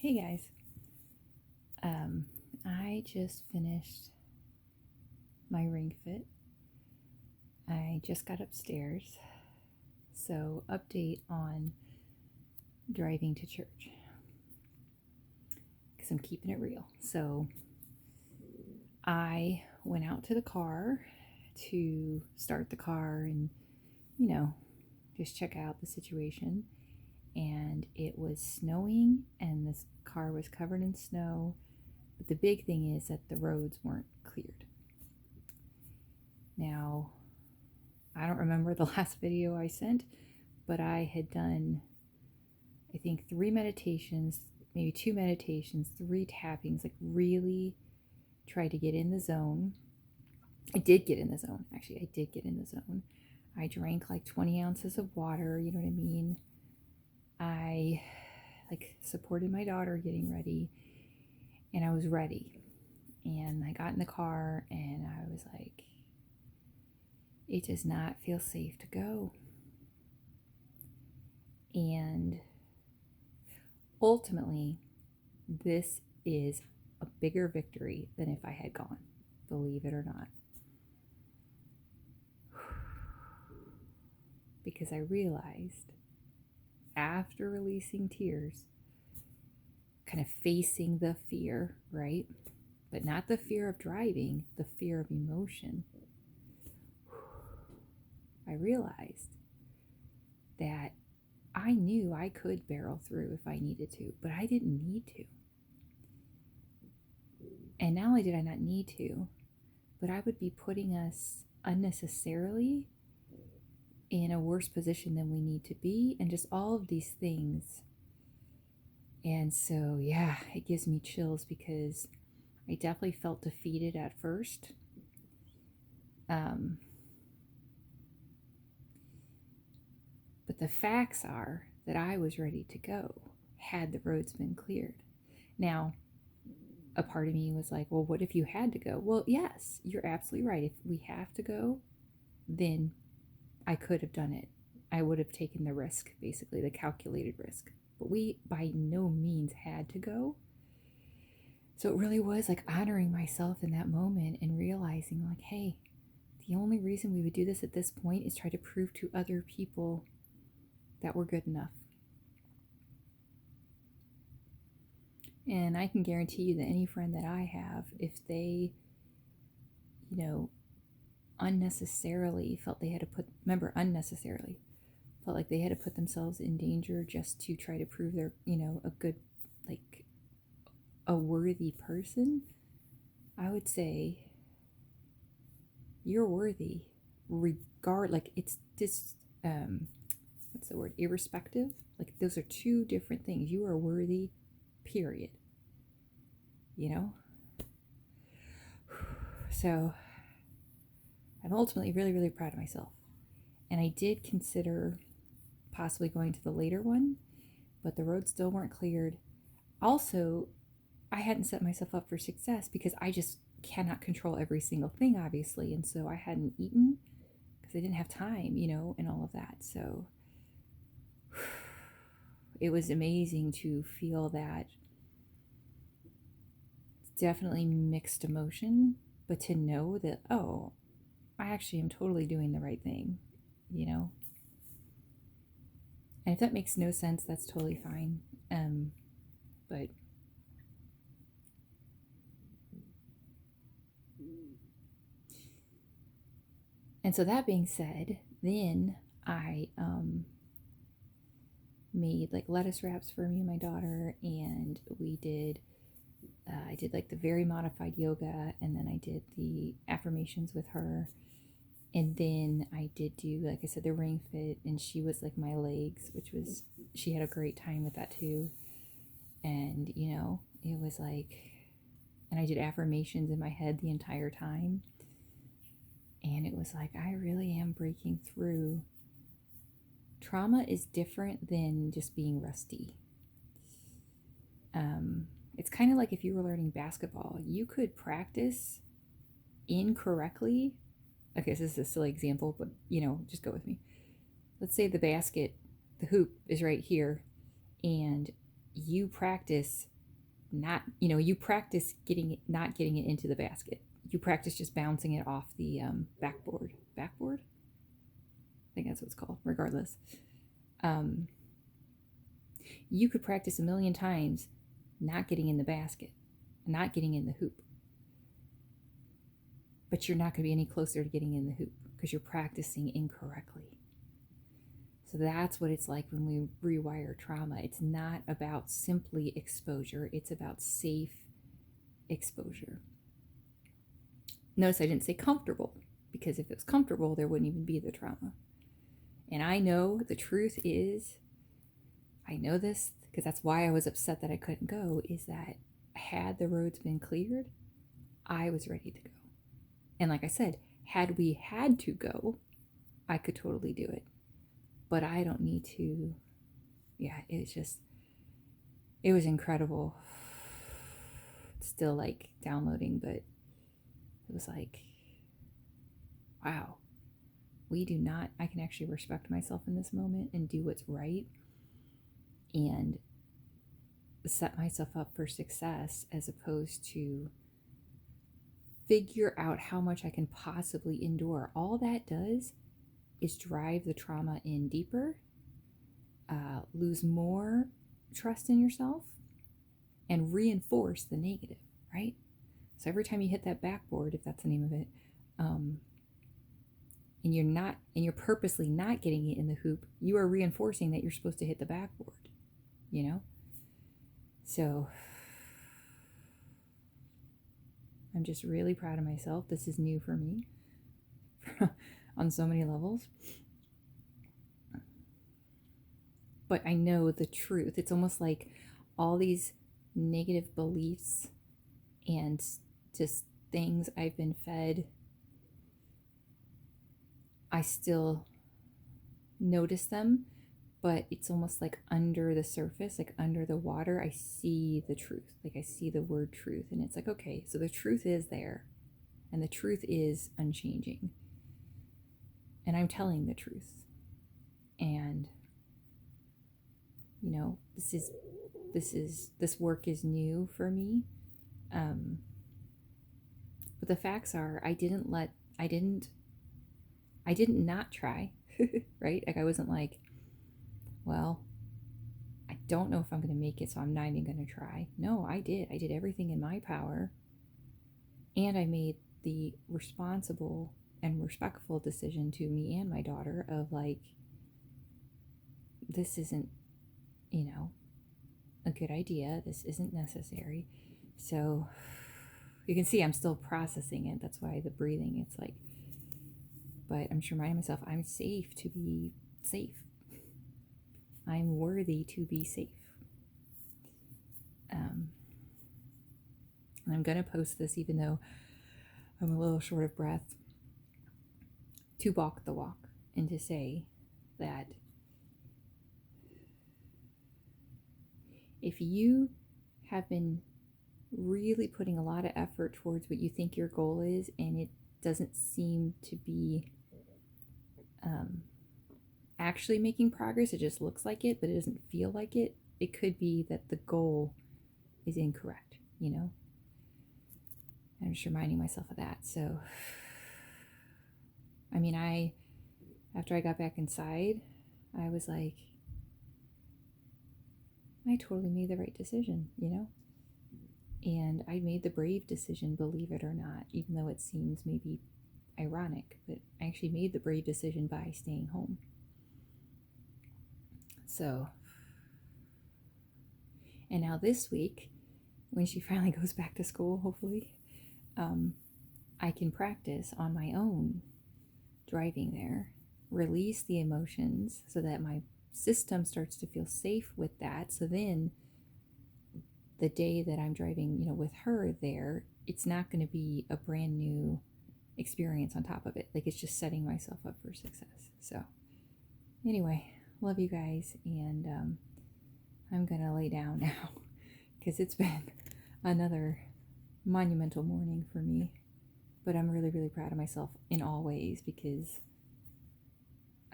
Hey guys. I just finished my ring fit. I just got upstairs. So, update on driving to church because I'm keeping it real. So, I went out to the car to start the car and, you know, just check out the situation. And it was snowing, and this car was covered in snow. But the big thing is that the roads weren't cleared. Now, I don't remember the last video I sent, but I had done, I think, 3 meditations, maybe 2 meditations, 3 tappings, like really try to get in the zone. I did get in the zone. Actually, I did get in the zone. I drank like 20 ounces of water, you know what I mean? I supported my daughter getting ready, and I was ready. And I got in the car and I was like, it does not feel safe to go. And ultimately, this is a bigger victory than if I had gone, believe it or not. Because I realized after releasing tears, kind of facing the fear, right? But not the fear of driving, the fear of emotion. I realized that I knew I could barrel through if I needed to, but I didn't need to. And not only did I not need to, but I would be putting us unnecessarily in a worse position than we need to be, and just all of these things. And so, yeah, it gives me chills because I definitely felt defeated at first. But the facts are that I was ready to go had the roads been cleared. Now, a part of me was like, well, what if you had to go? Well, yes, you're absolutely right. If we have to go, then I could have done it. I would have taken the risk, basically, the calculated risk. But we by no means had to go. So it really was like honoring myself in that moment and realizing, like, hey, the only reason we would do this at this point is try to prove to other people that we're good enough. And I can guarantee you that any friend that I have, if they, unnecessarily felt they had to unnecessarily felt like they had to put themselves in danger just to try to prove they're, a good, like, a worthy person, I would say you're worthy, it's just, what's the word, irrespective. Like, those are two different things. You are worthy, period. So I'm ultimately really, really proud of myself. And I did consider possibly going to the later one, but the roads still weren't cleared. Also, I hadn't set myself up for success because I just cannot control every single thing, obviously. And so I hadn't eaten because I didn't have time, and all of that. So it was amazing to feel that definitely mixed emotion, but to know that, oh, I actually am totally doing the right thing, And if that makes no sense, that's totally fine. But and so that being said, then I made like lettuce wraps for me and my daughter, and I did like the very modified yoga, and then I did the affirmations with her, and then I did do, like I said, the ring fit, and she was like my legs, she had a great time with that too. And it was like, and I did affirmations in my head the entire time, and it was like, I really am breaking through. Trauma is different than just being rusty. It's kind of like if you were learning basketball, you could practice incorrectly. Okay, so this is a silly example, but just go with me. Let's say the hoop is right here, and you practice not not getting it into the basket. You practice just bouncing it off the backboard. Backboard? I think that's what it's called. Regardless, you could practice a million times not getting in the basket, not getting in the hoop, but you're not going to be any closer to getting in the hoop because you're practicing incorrectly. So that's what it's like when we rewire trauma. It's not about simply exposure, it's about safe exposure. Notice I didn't say comfortable, because if it was comfortable, there wouldn't even be the trauma. And I know the truth is, I know this because that's why I was upset that I couldn't go, is that had the roads been cleared, I was ready to go. And like I said, had we had to go, I could totally do it. But I don't need to. Yeah, it was incredible. It's still like downloading, but it was like, wow, I can actually respect myself in this moment and do what's right and set myself up for success, as opposed to figure out how much I can possibly endure. All that does is drive the trauma in deeper, lose more trust in yourself, and reinforce the negative, right? So every time you hit that backboard, if that's the name of it, and you're purposely not getting it in the hoop, you are reinforcing that you're supposed to hit the backboard, So I'm just really proud of myself. This is new for me on so many levels. But I know the truth. It's almost like all these negative beliefs and just things I've been fed, I still notice them, but it's almost like under the surface, like under the water, I see the truth. Like I see the word truth, and it's like, okay, so the truth is there, and the truth is unchanging. And I'm telling the truth. And this work is new for me. But the facts are, I didn't not try, right? Like I wasn't like, well, I don't know if I'm going to make it, so I'm not even going to try. No, I did. I did everything in my power. And I made the responsible and respectful decision to me and my daughter of like, this isn't, a good idea. This isn't necessary. So you can see I'm still processing it. That's why the breathing, it's like, but I'm just reminding myself I'm safe to be safe. I'm worthy to be safe. And I'm going to post this even though I'm a little short of breath, to walk the walk and to say that if you have been really putting a lot of effort towards what you think your goal is, and it doesn't seem to be actually making progress, it just looks like it, but it doesn't feel like it, it could be that the goal is incorrect, I'm just reminding myself of that. So, after I got back inside, I was like, I totally made the right decision, And I made the brave decision, believe it or not, even though it seems maybe ironic, but I actually made the brave decision by staying home. So, and now this week, when she finally goes back to school, hopefully, I can practice on my own driving there, release the emotions so that my system starts to feel safe with that. So then the day that I'm driving, with her there, it's not going to be a brand new experience on top of it. Like, it's just setting myself up for success. So anyway, love you guys. And I'm going to lay down now because it's been another monumental morning for me. But I'm really, really proud of myself in all ways because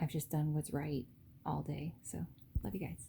I've just done what's right all day. So love you guys.